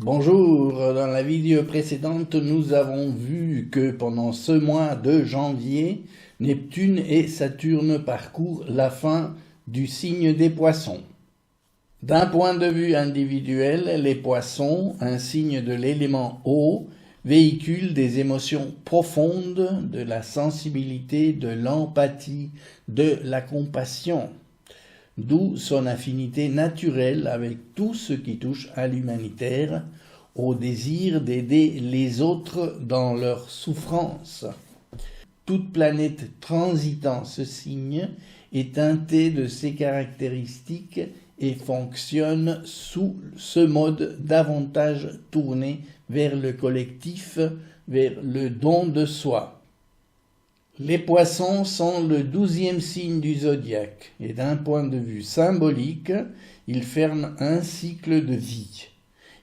Bonjour, dans la vidéo précédente, nous avons vu que pendant ce mois de janvier, Neptune et Saturne parcourent la fin du signe des Poissons. D'un point de vue individuel, les Poissons, un signe de l'élément eau, véhiculent des émotions profondes, de la sensibilité, de l'empathie, de la compassion. D'où son affinité naturelle avec tout ce qui touche à l'humanitaire, au désir d'aider les autres dans leur souffrance. Toute planète transitant ce signe est teintée de ces caractéristiques et fonctionne sous ce mode davantage tourné vers le collectif, vers le don de soi. Les Poissons sont le 12e signe du zodiaque et d'un point de vue symbolique, ils ferment un cycle de vie.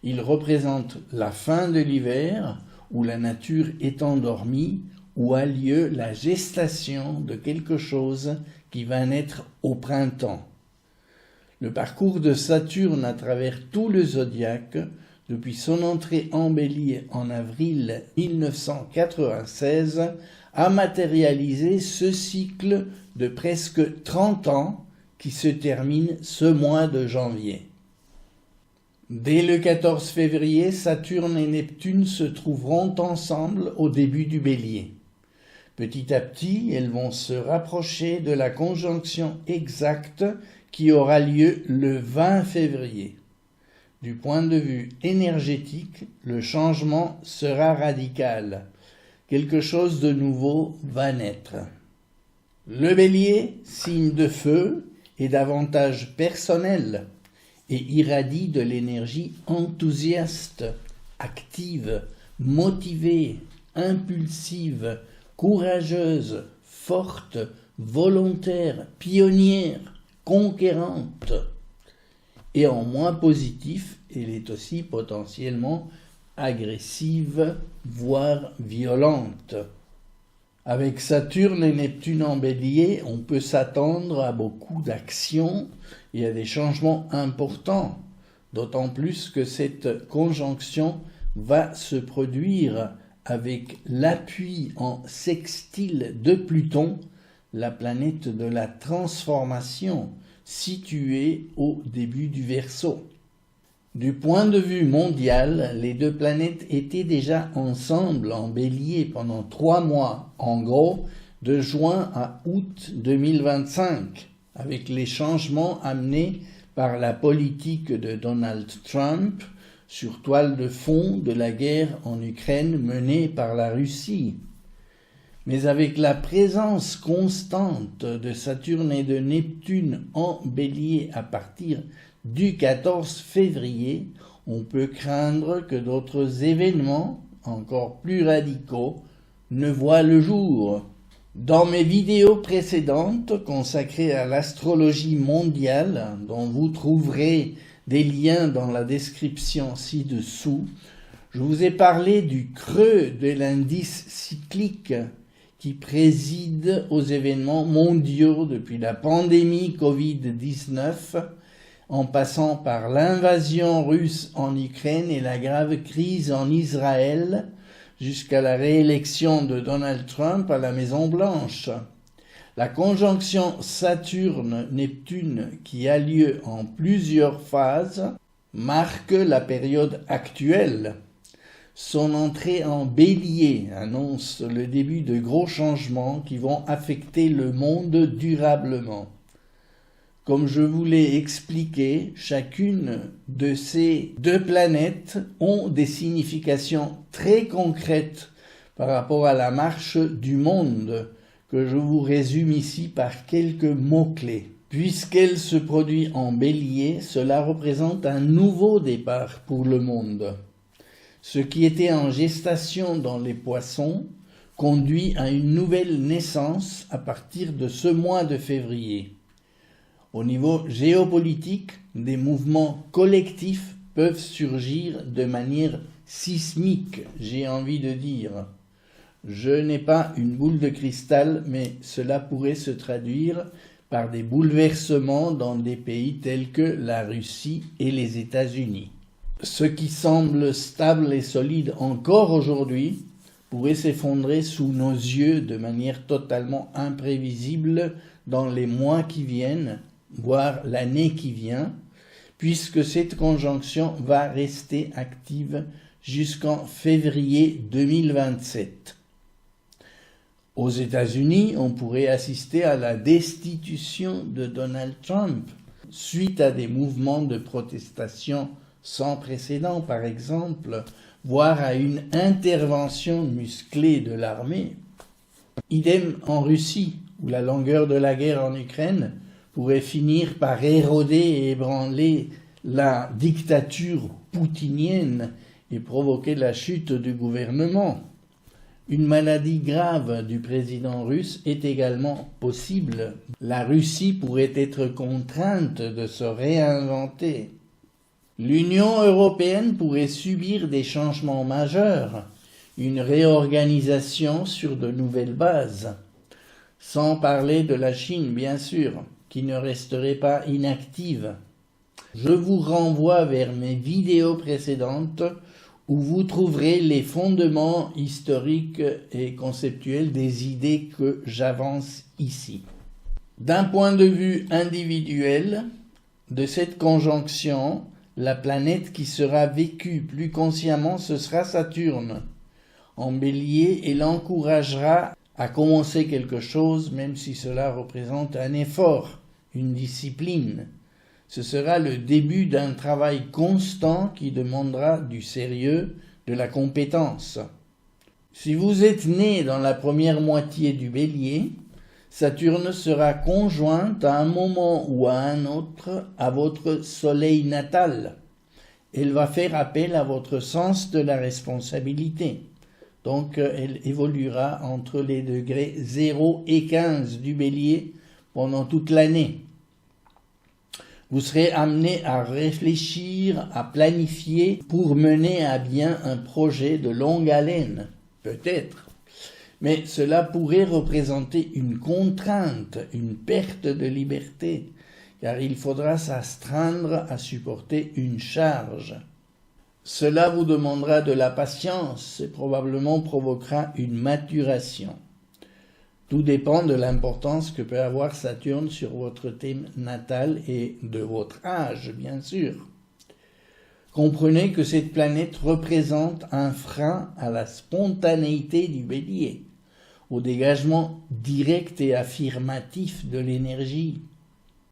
Ils représentent la fin de l'hiver où la nature est endormie, où a lieu la gestation de quelque chose qui va naître au printemps. Le parcours de Saturne à travers tout le zodiaque, depuis son entrée en Bélier en avril 1996, a matérialisé ce cycle de presque 30 ans qui se termine ce mois de janvier. Dès le 14 février, Saturne et Neptune se trouveront ensemble au début du Bélier. Petit à petit, elles vont se rapprocher de la conjonction exacte qui aura lieu le 20 février. Du point de vue énergétique, le changement sera radical. Quelque chose de nouveau va naître. Le Bélier, signe de feu, est davantage personnel et irradie de l'énergie enthousiaste, active, motivée, impulsive, courageuse, forte, volontaire, pionnière, conquérante. Et en moins positif, elle est aussi potentiellement agressive, voire violente. Avec Saturne et Neptune en Bélier, on peut s'attendre à beaucoup d'actions et à des changements importants, d'autant plus que cette conjonction va se produire avec l'appui en sextile de Pluton, la planète de la transformation, située au début du Verseau. Du point de vue mondial, les deux planètes étaient déjà ensemble en Bélier pendant 3 mois, en gros de juin à août 2025, avec les changements amenés par la politique de Donald Trump sur toile de fond de la guerre en Ukraine menée par la Russie. Mais avec la présence constante de Saturne et de Neptune en Bélier à partir du 14 février, on peut craindre que d'autres événements, encore plus radicaux, ne voient le jour. Dans mes vidéos précédentes consacrées à l'astrologie mondiale, dont vous trouverez des liens dans la description ci-dessous, je vous ai parlé du creux de l'indice cyclique qui préside aux événements mondiaux depuis la pandémie Covid-19, en passant par l'invasion russe en Ukraine et la grave crise en Israël, jusqu'à la réélection de Donald Trump à la Maison-Blanche. La conjonction Saturne-Neptune, qui a lieu en plusieurs phases, marque la période actuelle. Son entrée en Bélier annonce le début de gros changements qui vont affecter le monde durablement. Comme je vous l'ai expliqué, chacune de ces deux planètes ont des significations très concrètes par rapport à la marche du monde, que je vous résume ici par quelques mots-clés. Puisqu'elle se produit en Bélier, cela représente un nouveau départ pour le monde. Ce qui était en gestation dans les Poissons conduit à une nouvelle naissance à partir de ce mois de février. Au niveau géopolitique, des mouvements collectifs peuvent surgir de manière sismique, j'ai envie de dire. Je n'ai pas une boule de cristal, mais cela pourrait se traduire par des bouleversements dans des pays tels que la Russie et les États-Unis. Ce qui semble stable et solide encore aujourd'hui pourrait s'effondrer sous nos yeux de manière totalement imprévisible dans les mois qui viennent, voire l'année qui vient, puisque cette conjonction va rester active jusqu'en février 2027. Aux États-Unis, on pourrait assister à la destitution de Donald Trump suite à des mouvements de protestation sans précédent, par exemple, voire à une intervention musclée de l'armée. Idem en Russie, où la longueur de la guerre en Ukraine pourrait finir par éroder et ébranler la dictature poutinienne et provoquer la chute du gouvernement. Une maladie grave du président russe est également possible. La Russie pourrait être contrainte de se réinventer. L'Union européenne pourrait subir des changements majeurs, une réorganisation sur de nouvelles bases, sans parler de la Chine, bien sûr, qui ne resterait pas inactive. Je vous renvoie vers mes vidéos précédentes où vous trouverez les fondements historiques et conceptuels des idées que j'avance ici. D'un point de vue individuel, de cette conjonction, la planète qui sera vécue plus consciemment, ce sera Saturne, en Bélier, et l'encouragera à commencer quelque chose, même si cela représente un effort, une discipline. Ce sera le début d'un travail constant qui demandera du sérieux, de la compétence. Si vous êtes né dans la première moitié du Bélier, Saturne sera conjointe à un moment ou à un autre à votre soleil natal. Elle va faire appel à votre sens de la responsabilité. Donc elle évoluera entre les degrés 0 et 15 du Bélier pendant toute l'année. Vous serez amené à réfléchir, à planifier pour mener à bien un projet de longue haleine, peut-être. Mais cela pourrait représenter une contrainte, une perte de liberté, car il faudra s'astreindre à supporter une charge. Cela vous demandera de la patience et probablement provoquera une maturation. Tout dépend de l'importance que peut avoir Saturne sur votre thème natal et de votre âge, bien sûr. Comprenez que cette planète représente un frein à la spontanéité du Bélier, au dégagement direct et affirmatif de l'énergie.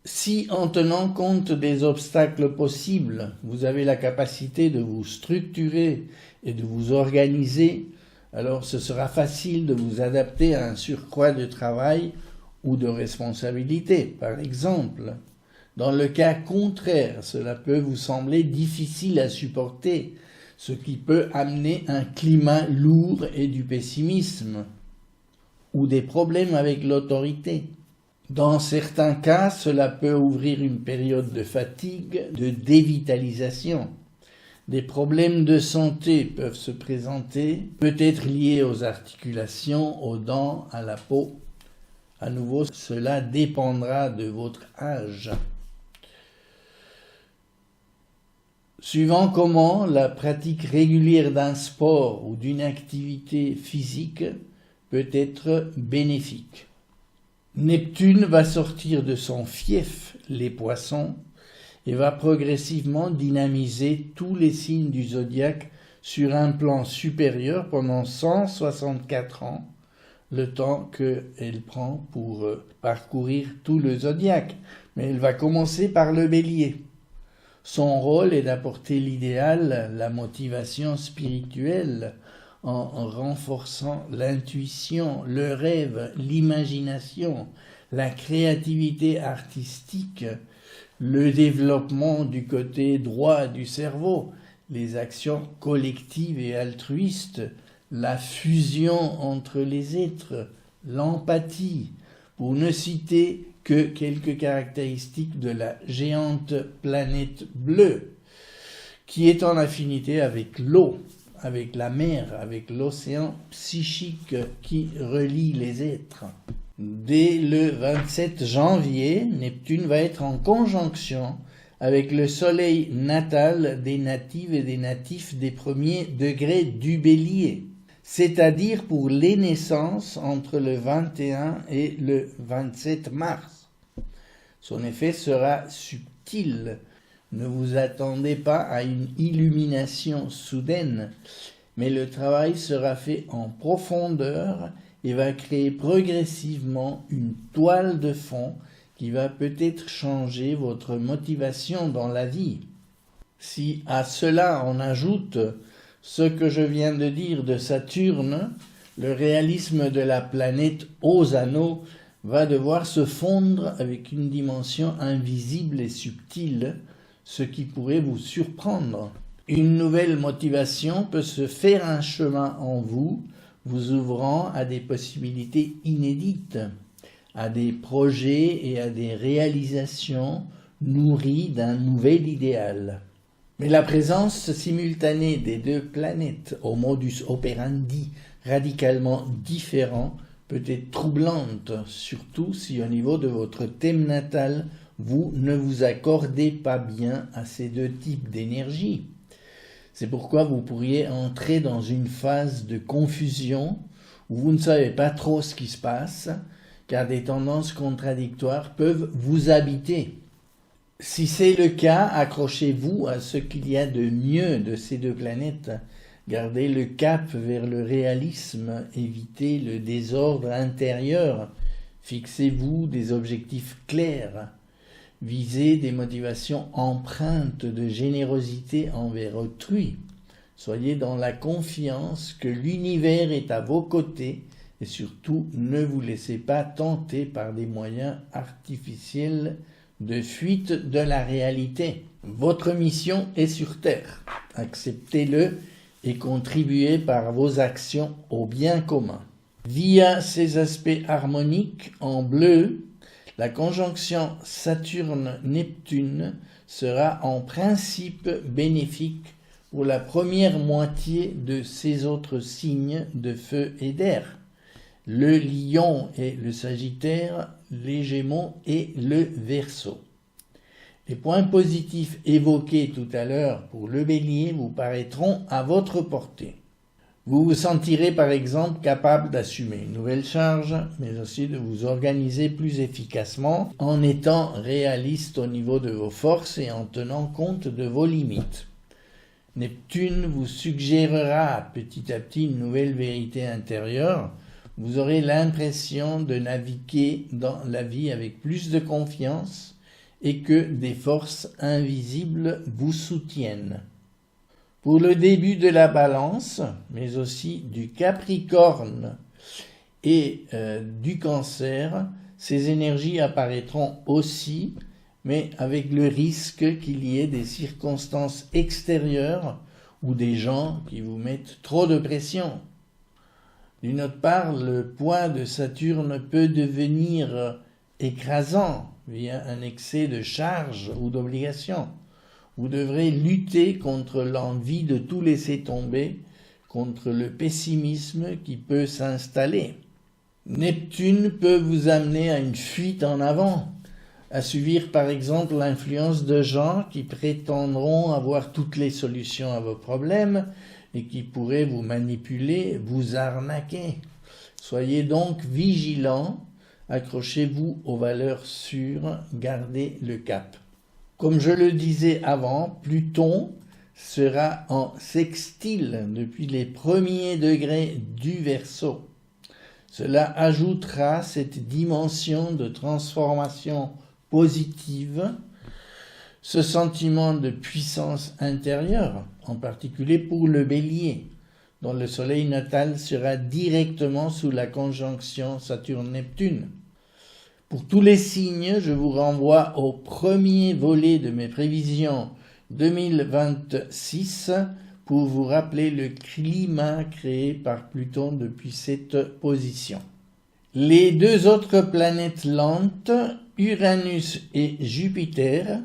Si, en tenant compte des obstacles possibles, vous avez la capacité de vous structurer et de vous organiser, alors ce sera facile de vous adapter à un surcroît de travail ou de responsabilité, par exemple. Dans le cas contraire, cela peut vous sembler difficile à supporter, ce qui peut amener un climat lourd et du pessimisme, ou des problèmes avec l'autorité. Dans certains cas, cela peut ouvrir une période de fatigue, de dévitalisation. Des problèmes de santé peuvent se présenter, peut-être liés aux articulations, aux dents, à la peau. À nouveau, cela dépendra de votre âge. Suivant comment la pratique régulière d'un sport ou d'une activité physique peut être bénéfique. Neptune va sortir de son fief, les Poissons, et va progressivement dynamiser tous les signes du zodiaque sur un plan supérieur pendant 164 ans, le temps qu'elle prend pour parcourir tout le zodiaque. Mais elle va commencer par le Bélier. Son rôle est d'apporter l'idéal, la motivation spirituelle, en renforçant l'intuition, le rêve, l'imagination, la créativité artistique, le développement du côté droit du cerveau, les actions collectives et altruistes, la fusion entre les êtres, l'empathie, pour ne citer que quelques caractéristiques de la géante planète bleue, qui est en affinité avec l'eau, avec la mer, avec l'océan psychique qui relie les êtres. Dès le 27 janvier, Neptune va être en conjonction avec le soleil natal des natives et des natifs des premiers degrés du Bélier, c'est-à-dire pour les naissances entre le 21 et le 27 mars. Son effet sera subtil. Ne vous attendez pas à une illumination soudaine, mais le travail sera fait en profondeur et va créer progressivement une toile de fond qui va peut-être changer votre motivation dans la vie. Si à cela on ajoute ce que je viens de dire de Saturne, le réalisme de la planète aux anneaux va devoir se fondre avec une dimension invisible et subtile, ce qui pourrait vous surprendre. Une nouvelle motivation peut se faire un chemin en vous, vous ouvrant à des possibilités inédites, à des projets et à des réalisations nourries d'un nouvel idéal. Mais la présence simultanée des deux planètes au modus operandi radicalement différent peut être troublante, surtout si au niveau de votre thème natal, vous ne vous accordez pas bien à ces deux types d'énergie. C'est pourquoi vous pourriez entrer dans une phase de confusion où vous ne savez pas trop ce qui se passe, car des tendances contradictoires peuvent vous habiter. Si c'est le cas, accrochez-vous à ce qu'il y a de mieux de ces deux planètes. Gardez le cap vers le réalisme, évitez le désordre intérieur, fixez-vous des objectifs clairs, visez des motivations empreintes de générosité envers autrui. Soyez dans la confiance que l'univers est à vos côtés et surtout ne vous laissez pas tenter par des moyens artificiels de fuite de la réalité. Votre mission est sur Terre. Acceptez-le et contribuez par vos actions au bien commun. Via ces aspects harmoniques en bleu, la conjonction Saturne-Neptune sera en principe bénéfique pour la première moitié de ces autres signes de feu et d'air, le Lion et le Sagittaire, les Gémeaux et le Verseau. Les points positifs évoqués tout à l'heure pour le Bélier vous paraîtront à votre portée. Vous vous sentirez par exemple capable d'assumer une nouvelle charge, mais aussi de vous organiser plus efficacement en étant réaliste au niveau de vos forces et en tenant compte de vos limites. Neptune vous suggérera petit à petit une nouvelle vérité intérieure. Vous aurez l'impression de naviguer dans la vie avec plus de confiance et que des forces invisibles vous soutiennent. Pour le début de la Balance, mais aussi du Capricorne et du Cancer, ces énergies apparaîtront aussi, mais avec le risque qu'il y ait des circonstances extérieures ou des gens qui vous mettent trop de pression. D'une autre part, le poids de Saturne peut devenir écrasant via un excès de charge ou d'obligation. Vous devrez lutter contre l'envie de tout laisser tomber, contre le pessimisme qui peut s'installer. Neptune peut vous amener à une fuite en avant, à subir par exemple l'influence de gens qui prétendront avoir toutes les solutions à vos problèmes et qui pourraient vous manipuler, vous arnaquer. Soyez donc vigilants, accrochez-vous aux valeurs sûres, gardez le cap. Comme je le disais avant, Pluton sera en sextile depuis les premiers degrés du Verseau. Cela ajoutera cette dimension de transformation positive, ce sentiment de puissance intérieure, en particulier pour le Bélier, dont le soleil natal sera directement sous la conjonction Saturne-Neptune. Pour tous les signes, je vous renvoie au premier volet de mes prévisions 2026 pour vous rappeler le climat créé par Pluton depuis cette position. Les deux autres planètes lentes, Uranus et Jupiter,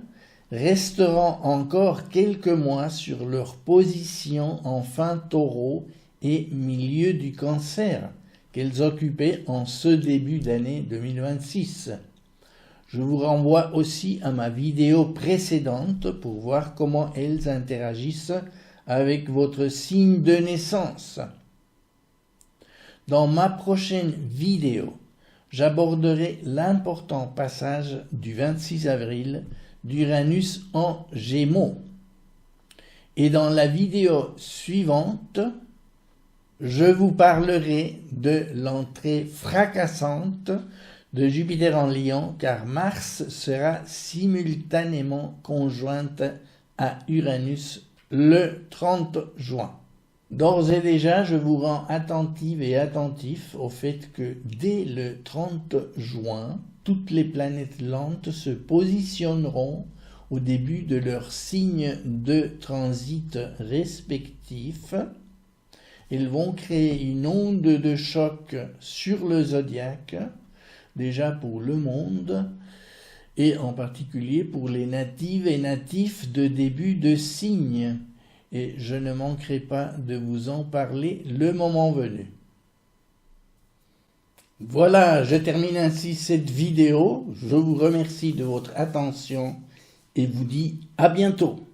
resteront encore quelques mois sur leur position en fin Taureau et milieu du Cancer qu'elles occupaient en ce début d'année 2026. Je vous renvoie aussi à ma vidéo précédente pour voir comment elles interagissent avec votre signe de naissance. Dans ma prochaine vidéo, j'aborderai l'important passage du 26 avril d'Uranus en Gémeaux. Et dans la vidéo suivante, je vous parlerai de l'entrée fracassante de Jupiter en Lion, car Mars sera simultanément conjointe à Uranus le 30 juin. D'ores et déjà, je vous rends attentive et attentif au fait que dès le 30 juin, toutes les planètes lentes se positionneront au début de leur signe de transit respectif. Elles vont créer une onde de choc sur le zodiaque, déjà pour le monde, et en particulier pour les natives et natifs de début de signe. Et je ne manquerai pas de vous en parler le moment venu. Voilà, je termine ainsi cette vidéo. Je vous remercie de votre attention et vous dis à bientôt.